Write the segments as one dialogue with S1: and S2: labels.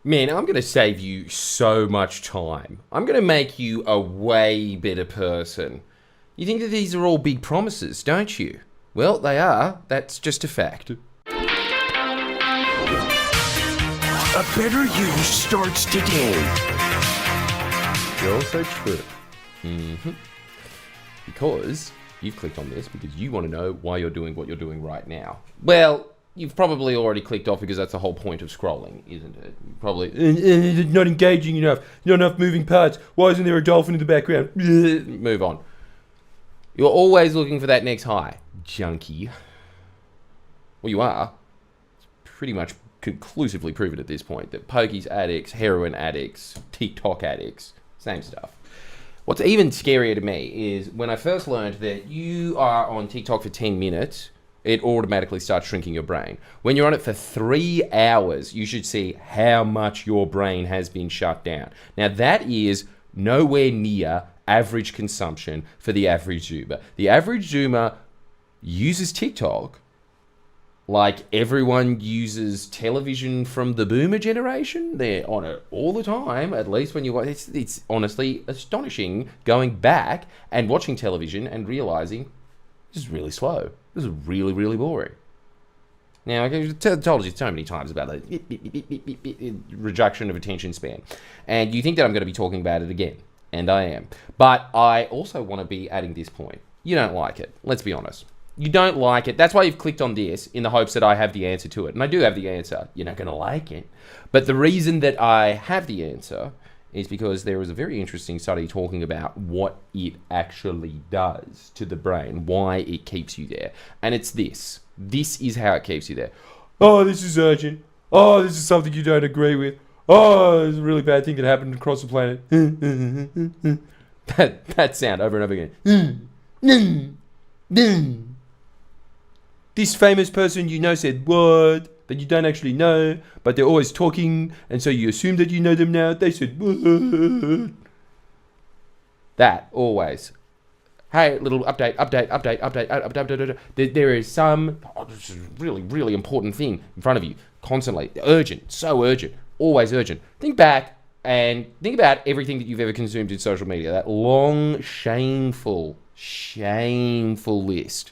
S1: Man, I'm going to save you so much time. I'm going to make you a way better person. You think that these are all big promises, don't you? Well, they are. That's just a fact.
S2: A better you starts today.
S1: You're also true. Because you've clicked on this because you want to know why you're doing what you're doing right now. Well, you've probably already clicked off because that's the whole point of scrolling, isn't it? Probably, it's not engaging enough. Not enough moving parts. Why isn't there a dolphin in the background? Move on. You're always looking for that next high, junkie. Well, you are. It's pretty much conclusively proven at this point that pokies addicts, heroin addicts, TikTok addicts, same stuff. What's even scarier to me is when I first learned that you are on TikTok for 10 minutes, it automatically starts shrinking your brain. When you're on it for 3 hours, you should see how much your brain has been shut down. Now, that is nowhere near average consumption for the average Zoomer. The average Zoomer uses TikTok like everyone uses television from the boomer generation. They're on it all the time, at least when you watch. It's honestly astonishing going back and watching television and realizing this is really slow. This is really, really boring. Now, I've told you so many times about the reduction of attention span. And you think that I'm going to be talking about it again. And I am. But I also want to be adding this point. You don't like it. Let's be honest. You don't like it. That's why you've clicked on this in the hopes that I have the answer to it. And I do have the answer. You're not going to like it. But the reason that I have the answer is because there was a very interesting study talking about what it actually does to the brain, why it keeps you there. And it's this. This is how it keeps you there. Oh, this is urgent. Oh, this is something you don't agree with. Oh, it's a really bad thing that happened across the planet. that sound over and over again. This famous person you know said what? That you don't actually know, but they're always talking, and so you assume that you know them now. They said what? That, always. Hey, little update. There is some this is really, really important thing in front of you, constantly. Urgent, so urgent, always urgent. Think back and think about everything that you've ever consumed in social media. That long, shameful list.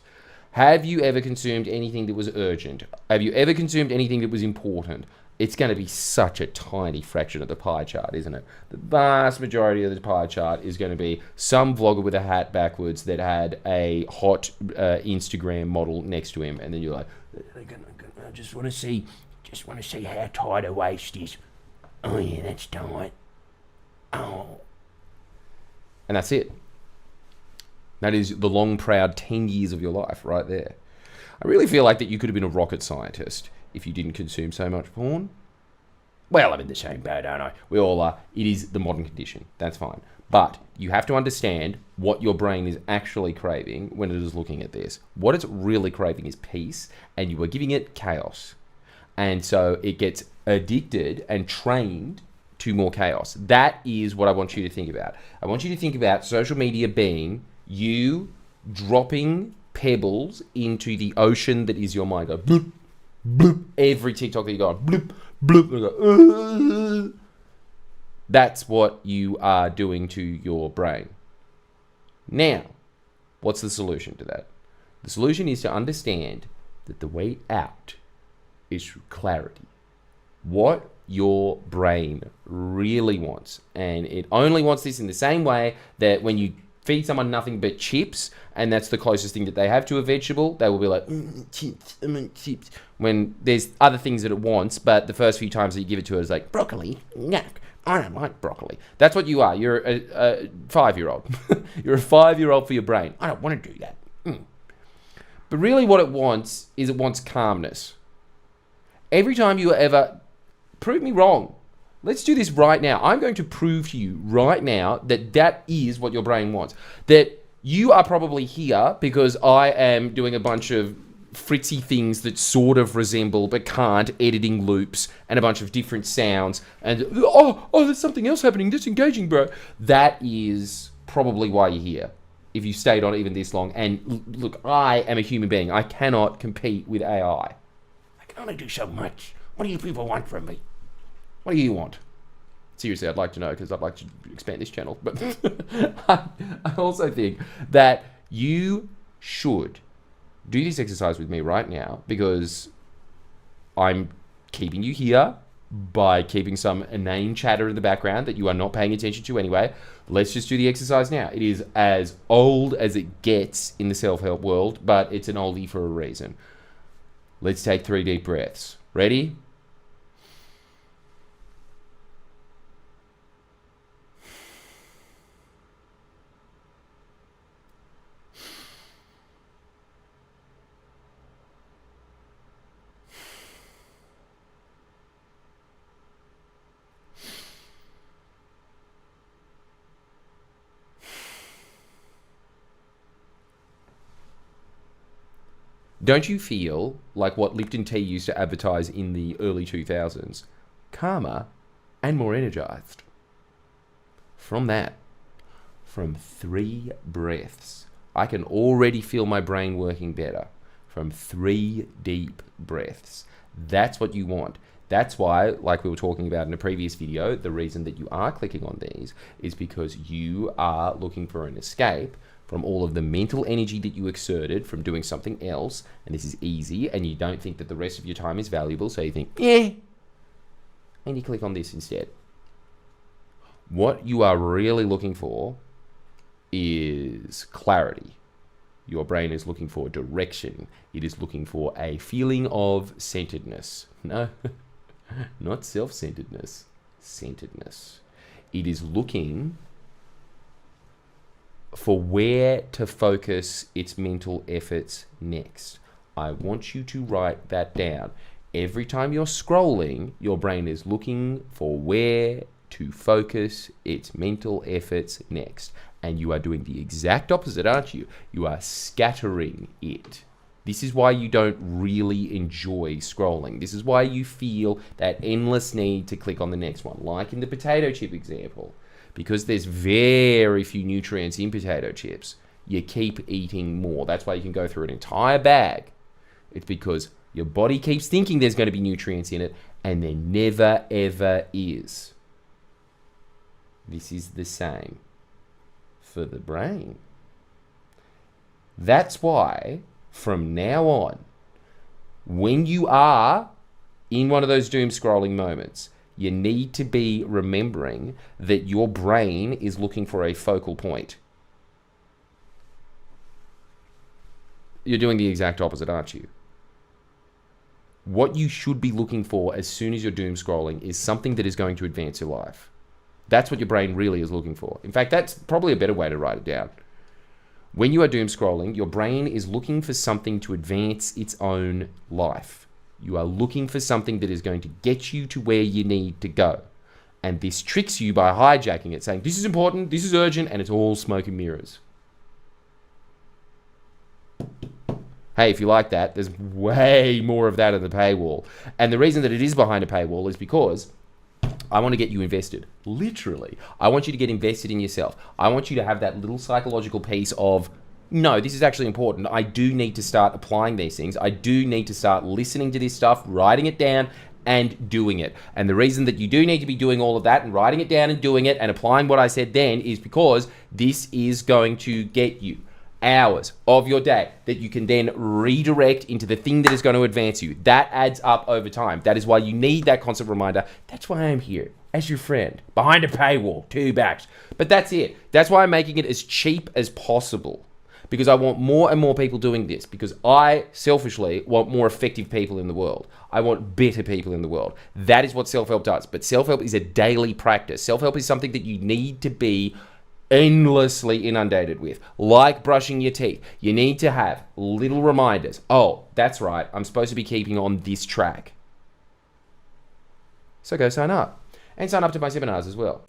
S1: Have you ever consumed anything that was urgent? Have you ever consumed anything that was important? It's going to be such a tiny fraction of the pie chart, isn't it? The vast majority of the pie chart is going to be some vlogger with a hat backwards that had a hot Instagram model next to him, and then you're like, I just want to see how tight her waist is. Oh yeah, that's tight. Oh, and that's it. That is the long, proud 10 years of your life right there. I really feel like that you could have been a rocket scientist if you didn't consume so much porn. Well, I'm in the same boat, aren't I? We all are. It is the modern condition. That's fine. But you have to understand what your brain is actually craving when it is looking at this. What it's really craving is peace, and you are giving it chaos. And so it gets addicted and trained to more chaos. That is what I want you to think about. I want you to think about social media being you dropping pebbles into the ocean that is your mind. Go bloop, bloop. Every TikTok that you go, bloop, bloop. And go, that's what you are doing to your brain. Now, what's the solution to that? The solution is to understand that the way out is through clarity. What your brain really wants. And it only wants this in the same way that when you feed someone nothing but chips, and that's the closest thing that they have to a vegetable, they will be like, chips, chips. When there's other things that it wants, but the first few times that you give it to it is like, broccoli, yuck, I don't like broccoli. That's what you are. You're a 5-year-old. You're a 5-year-old for your brain. I don't want to do that. But really what it wants is it wants calmness. Every time you ever, prove me wrong. Let's do this right now. I'm going to prove to you right now that that is what your brain wants. That you are probably here because I am doing a bunch of fritzy things that sort of resemble but can't, editing loops and a bunch of different sounds. And, oh, there's something else happening. That's engaging, bro. That is probably why you're here, if you stayed on even this long. And look, I am a human being. I cannot compete with AI. I can only do so much. What do you people want from me? What do you want? Seriously, I'd like to know, because I'd like to expand this channel. But I also think that you should do this exercise with me right now, because I'm keeping you here by keeping some inane chatter in the background that you are not paying attention to anyway. Let's just do the exercise now. It is as old as it gets in the self-help world, but it's an oldie for a reason. Let's take 3 deep breaths. Ready? Don't you feel like what Lipton Tea used to advertise in the early 2000s? Calmer and more energized. From 3 breaths, I can already feel my brain working better. From 3 deep breaths. That's what you want. That's why, like we were talking about in a previous video, the reason that you are clicking on these is because you are looking for an escape from all of the mental energy that you exerted from doing something else, and this is easy, and you don't think that the rest of your time is valuable, so you think, and you click on this instead. What you are really looking for is clarity. Your brain is looking for direction. It is looking for a feeling of centeredness. No, not self-centeredness, centeredness. It is looking for where to focus its mental efforts next. I want you to write that down. Every time you're scrolling, your brain is looking for where to focus its mental efforts next. And you are doing the exact opposite, aren't you? You are scattering it. This is why you don't really enjoy scrolling. This is why you feel that endless need to click on the next one, like in the potato chip example. Because there's very few nutrients in potato chips, you keep eating more. That's why you can go through an entire bag. It's because your body keeps thinking there's going to be nutrients in it, and there never, ever is. This is the same for the brain. That's why, from now on, when you are in one of those doom scrolling moments, you need to be remembering that your brain is looking for a focal point. You're doing the exact opposite, aren't you? What you should be looking for as soon as you're doom scrolling is something that is going to advance your life. That's what your brain really is looking for. In fact, that's probably a better way to write it down. When you are doom scrolling, your brain is looking for something to advance its own life. You are looking for something that is going to get you to where you need to go. And this tricks you by hijacking it, saying, this is important, this is urgent, and it's all smoke and mirrors. Hey, if you like that, there's way more of that in the paywall. And the reason that it is behind a paywall is because I want to get you invested. Literally. I want you to get invested in yourself. I want you to have that little psychological piece of, no, this is actually important. I do need to start applying these things. I do need to start listening to this stuff, writing it down, and doing it. And the reason that you do need to be doing all of that and writing it down and doing it and applying what I said then is because this is going to get you hours of your day that you can then redirect into the thing that is going to advance you. That adds up over time. That is why you need that constant reminder. That's why I'm here as your friend behind a paywall, $2. But that's it. That's why I'm making it as cheap as possible. Because I want more and more people doing this. Because I, selfishly, want more effective people in the world. I want better people in the world. That is what self-help does. But self-help is a daily practice. Self-help is something that you need to be endlessly inundated with. Like brushing your teeth. You need to have little reminders. Oh, that's right. I'm supposed to be keeping on this track. So go sign up. And sign up to my seminars as well.